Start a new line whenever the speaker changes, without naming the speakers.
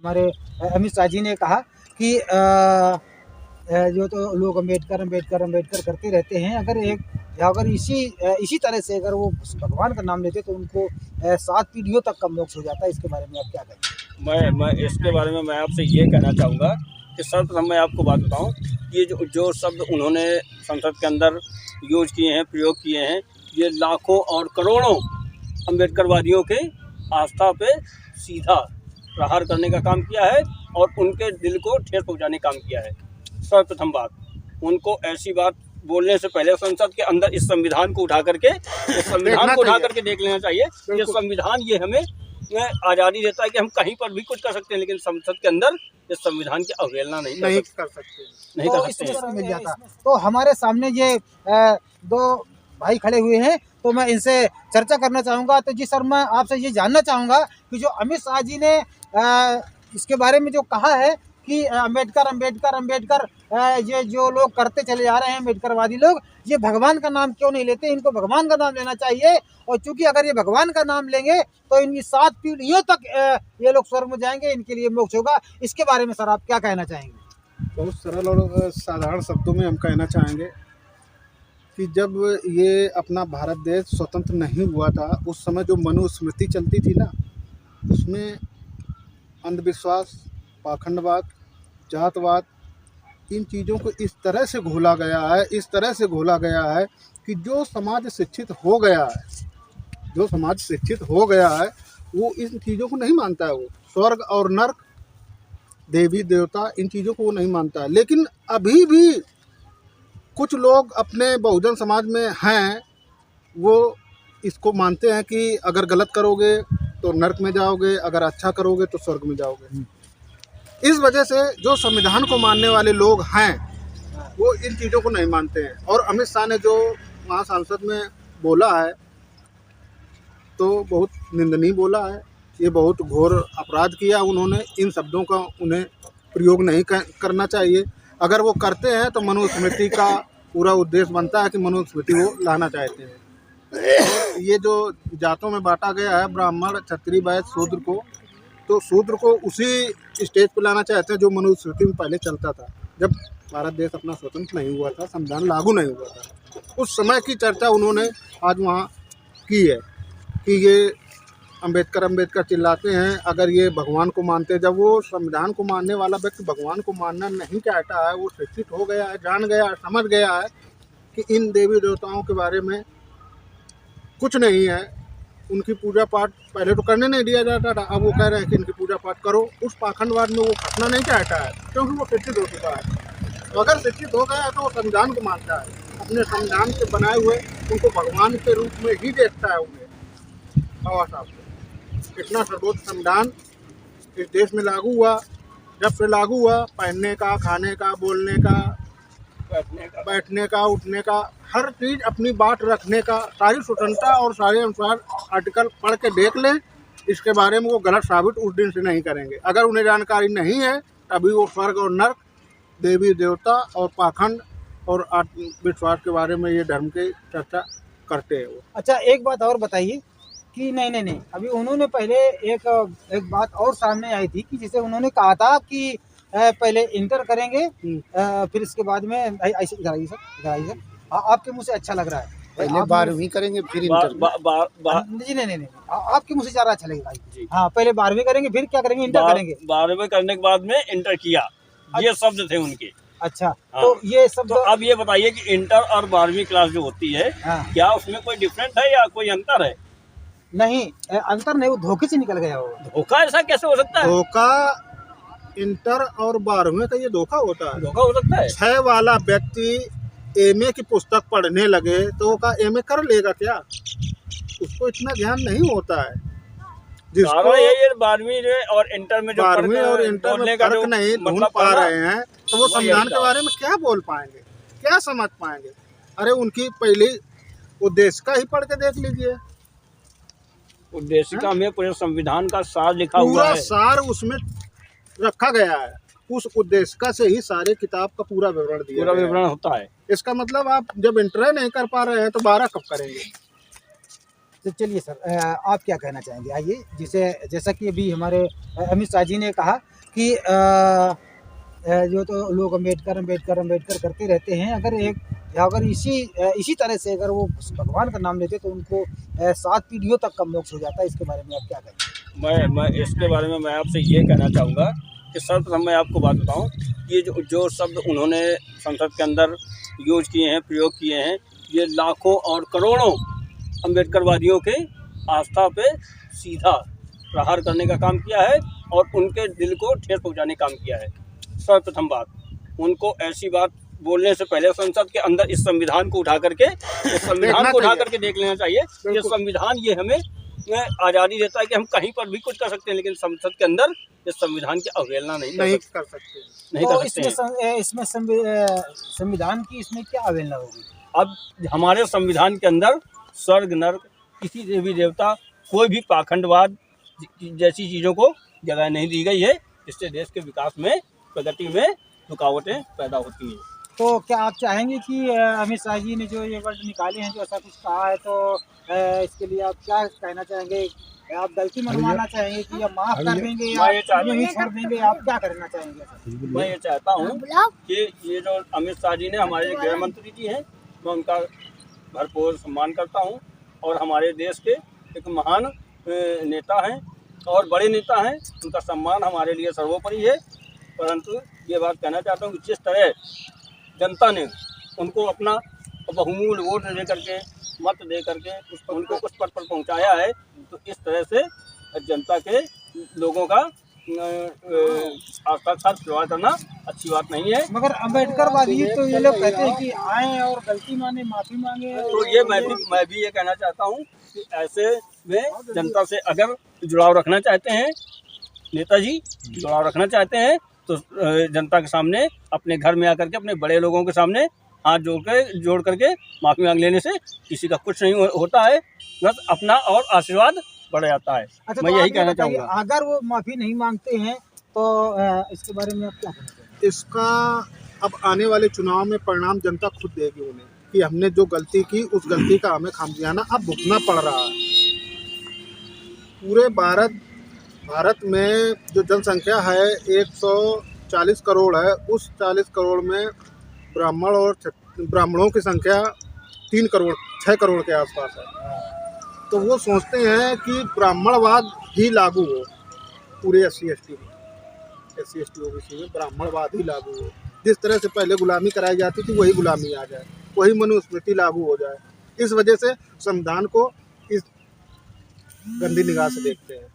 हमारे अमित शाह जी ने कहा कि जो तो लोग अम्बेडकर अम्बेडकर अम्बेडकर करते रहते हैं, अगर इसी तरह से अगर वो भगवान का नाम लेते तो उनको 7 पीढ़ियों तक का मोक्ष हो जाता है। इसके बारे में आप क्या कहेंगे?
मैं इसके बारे में मैं आपसे ये कहना चाहूँगा कि सर्वप्रथम मैं आपको बात बताऊँ, ये जो शब्द उन्होंने संसद के अंदर यूज किए हैं, प्रयोग किए हैं, ये लाखों और करोड़ों अम्बेडकरवादियों के आस्था पे सीधा प्रहार करने का काम किया है और उनके दिल को ठेस पहुँचाने का काम किया है। सर्वप्रथम बात, उनको ऐसी बात बोलने से पहले संसद के अंदर इस संविधान को उठा करके देख लेना चाहिए। ये संविधान ये हमें आज़ादी देता है कि हम कहीं पर भी कुछ कर सकते हैं, लेकिन संसद के अंदर इस संविधान की अवहेलना नहीं कर सकते।
मिल जाता। तो हमारे सामने ये 2 भाई खड़े हुए हैं, तो मैं इनसे चर्चा करना चाहूँगा। तो जी सर, मैं आपसे ये जानना चाहूँगा कि जो अमित शाह जी ने इसके बारे में जो कहा है कि अम्बेडकर अम्बेडकर अम्बेडकर, ये जो लोग करते चले जा रहे हैं अम्बेडकरवादी लोग, ये भगवान का नाम क्यों नहीं लेते? इनको भगवान का नाम लेना चाहिए। और चूंकि अगर ये भगवान का नाम लेंगे तो इनकी 7 पीढ़ियों तक ये लोग स्वर्ग में जाएंगे, इनके लिए मोक्ष होगा। इसके बारे में सर आप क्या कहना चाहेंगे?
बहुत सरल और साधारण शब्दों में हम कहना चाहेंगे कि जब ये अपना भारत देश स्वतंत्र नहीं हुआ था, उस समय जो मनुस्मृति चलती थी ना, उसमें अंधविश्वास, पाखंडवाद, जातवाद, इन चीज़ों को इस तरह से घोला गया है कि जो समाज शिक्षित हो गया है वो इन चीज़ों को नहीं मानता है। वो स्वर्ग और नर्क, देवी देवता, इन चीज़ों को वो नहीं मानता है। लेकिन अभी भी कुछ लोग अपने बहुजन समाज में हैं, वो इसको मानते हैं कि अगर गलत करोगे तो नर्क में जाओगे, अगर अच्छा करोगे तो स्वर्ग में जाओगे। इस वजह से जो संविधान को मानने वाले लोग हैं वो इन चीज़ों को नहीं मानते हैं। और अमित शाह ने जो वहाँ संसद में बोला है तो बहुत निंदनीय बोला है। ये बहुत घोर अपराध किया उन्होंने। इन शब्दों का उन्हें प्रयोग नहीं करना चाहिए। अगर वो करते हैं तो मनुस्मृति का पूरा उद्देश्य बनता है कि मनुस्मृति वो लाना चाहते हैं। और ये जो जातों में बांटा गया है, ब्राह्मण, क्षत्रिय, वैश्य, शूद्र को, तो शूद्र को उसी स्टेज पर लाना चाहते हैं जो मनुस्मृति में पहले चलता था। जब भारत देश अपना स्वतंत्र नहीं हुआ था, संविधान लागू नहीं हुआ था, उस समय की चर्चा उन्होंने आज वहाँ की है कि ये अम्बेडकर चिल्लाते हैं। अगर ये भगवान को मानते, जब वो संविधान को मानने वाला व्यक्ति भगवान को मानना नहीं चाहता है, वो शिक्षित हो गया है, जान गया है, समझ गया है कि इन देवी देवताओं के बारे में कुछ नहीं है, उनकी पूजा पाठ पहले तो करने नहीं दिया जाता था, अब वो कह रहे हैं कि इनकी पूजा पाठ करो। उस पाखंडवाद में वो फंसना नहीं चाहता है क्योंकि वो शिक्षित हो चुका है। तो अगर शिक्षित हो गया है तो वो संविधान को मानता है, अपने संविधान के बनाए हुए उनको भगवान के रूप में ही देखता है। उन्हें बाबा साहब को इतना सर्वोच्च संविधान इस देश में लागू हुआ, जब से लागू हुआ, पहनने का, खाने का, बोलने का, बैठने का, उठने का, हर चीज़ अपनी बात रखने का, सारी स्वतंत्रता और सारे अनुसार आर्टिकल पढ़ के देख लें। इसके बारे में वो गलत साबित उस दिन से नहीं करेंगे। अगर उन्हें जानकारी नहीं है तभी वो स्वर्ग और नर्क, देवी देवता और पाखंड और विश्वास के बारे में ये धर्म की चर्चा करते हैं वो।
अच्छा, एक बात और बताइए कि नहीं, अभी उन्होंने पहले एक बात और सामने आई थी कि जिसे उन्होंने कहा था कि पहले इंटर करेंगे, फिर इसके बाद में ऐसे इधर सर, आपके मुंह से अच्छा लग रहा है,
पहले 12वीं करेंगे फिर इंटर।
जी नहीं, आपके मुंह से ज़्यादा अच्छा लगेगा जी। हाँ, पहले 12वीं करेंगे, फिर क्या करेंगे? इंटर करेंगे।
12वीं करने के बाद में इंटर किया, ये शब्द थे उनके।
अच्छा,
हाँ।
तो ये सब
तो अब ये बताइए कि इंटर और 12वीं क्लास जो होती है,
हाँ,
क्या उसमें कोई डिफरेंट है या कोई अंतर है?
नहीं, अंतर नहीं, वो धोखे से निकल गया। वो
धोखा ऐसा कैसे हो सकता है?
धोखा इंटर और 12वीं का ये धोखा होता है।
धोखा हो सकता है। 6
वाला व्यक्ति एमए की पुस्तक पढ़ने लगे तो वो का एमए कर लेगा क्या? उसको इतना ध्यान नहीं होता है। जिसको
ये 12वीं और इंटर में जो
12वीं और इंटर में फर्क नहीं ढूंढ पा रहे हैं तो वो संविधान के बारे में क्या बोल पाएंगे, क्या समझ पाएंगे? अरे उनकी पहली उद्देश्य का ही पढ़ के देख लीजिए।
उद्देशिका में पूरे संविधान का सार लिखा हुआ
पूरा
है,
सार उसमें रखा गया है। उस उद्देशिका से ही सारे किताब का पूरा विवरण दिया,
पूरा विवरण होता है।
इसका मतलब आप जब इंटर नहीं कर पा रहे हैं तो 12 कब करेंगे?
तो चलिए सर, आप क्या कहना चाहेंगे? आइए, जैसा कि अभी हमारे अमित शाह जी ने कहा कि जो तो लोग अम्बेडकर करते रहते हैं, अगर इसी तरह से अगर वो भगवान का नाम लेते तो उनको 7 पीढ़ियों तक का मोक्ष हो जाता है। इसके बारे में आप क्या कहेंगे?
मैं इसके बारे में मैं आपसे ये कहना चाहूँगा कि सर्वप्रथम मैं आपको बात बताऊँ, ये जो शब्द उन्होंने संसद के अंदर यूज किए हैं, प्रयोग किए हैं, ये लाखों और करोड़ों अम्बेडकरवादियों के आस्था पे सीधा प्रहार करने का काम किया है और उनके दिल को ठेस पहुंचाने का काम किया है। सर्वप्रथम बात, उनको ऐसी बात बोलने से पहले संसद के अंदर इस संविधान को उठा करके देख लेना चाहिए। ये संविधान ये हमें आज़ादी देता है कि हम कहीं पर भी कुछ कर सकते हैं, लेकिन संसद के अंदर इस संविधान की अवहेलना नहीं कर सकते
तो इसमें संविधान की इसमें क्या अवहेलना होगी?
अब हमारे संविधान के अंदर स्वर्ग नर्क, किसी देवी देवता, कोई भी पाखंडवाद जैसी चीज़ों को जगह नहीं दी गई है, जिससे देश के विकास में, प्रगति में रुकावटें पैदा होती हैं।
तो क्या आप चाहेंगे कि अमित शाह जी ने जो ये वर्ड निकाले हैं, जो ऐसा कुछ कहा है, तो इसके लिए आप क्या कहना चाहेंगे? आप गलती मनवाना चाहेंगे कि आप माफ़ कर देंगे या यूं ही छोड़ देंगे? आप क्या करना चाहेंगे?
मैं ये चाहता हूँ कि ये जो अमित शाह जी ने, हमारे गृह मंत्री जी हैं, मैं उनका भरपूर सम्मान करता हूँ और हमारे देश के एक महान नेता हैं और बड़े नेता हैं, उनका सम्मान हमारे लिए सर्वोपरि है। परंतु ये बात कहना चाहता हूँ कि जिस तरह जनता ने उनको अपना बहुमूल्य वोट दे करके, मत दे करके उनको उस पद पर पहुँचाया है, तो इस तरह से जनता के लोगों का आस्था का खिलवाड़ करना अच्छी बात नहीं है।
मगर अम्बेडकरवादी तो ये लोग कहते हैं कि आए और गलती माने, माफ़ी मांगे।
तो ये मैं भी ये कहना चाहता हूँ कि ऐसे में जनता से अगर जुड़ाव रखना चाहते हैं, नेताजी जुड़ाव रखना चाहते हैं, तो जनता के सामने, अपने घर में आकर के, अपने बड़े लोगों के सामने हाथ जोड़ करके माफ़ी मांग लेने से किसी का कुछ नहीं होता है, बस अपना और आशीर्वाद बढ़ जाता है।
अच्छा,
मैं
तो
यही कहना चाहूँगा।
अगर वो माफ़ी नहीं मांगते हैं तो इसके बारे में आप क्या कहना चाहेंगे?
इसका अब आने वाले चुनाव में परिणाम जनता खुद देगी उन्हें, कि हमने जो गलती की उस गलती का हमें खामियाजा अब भुगतना पड़ रहा है। पूरे भारत में जो जनसंख्या है 140 करोड़ है, उस 40 करोड़ में ब्राह्मणों की संख्या 6 करोड़ के आसपास है। तो वो सोचते हैं कि ब्राह्मणवाद ही लागू हो पूरे SC/ST OBC में, ब्राह्मणवाद ही लागू हो। जिस तरह से पहले गुलामी कराई जाती थी वही गुलामी आ जाए, वही मनुस्मृति लागू हो जाए। इस वजह से संविधान को इस गंदी निगाह से देखते हैं।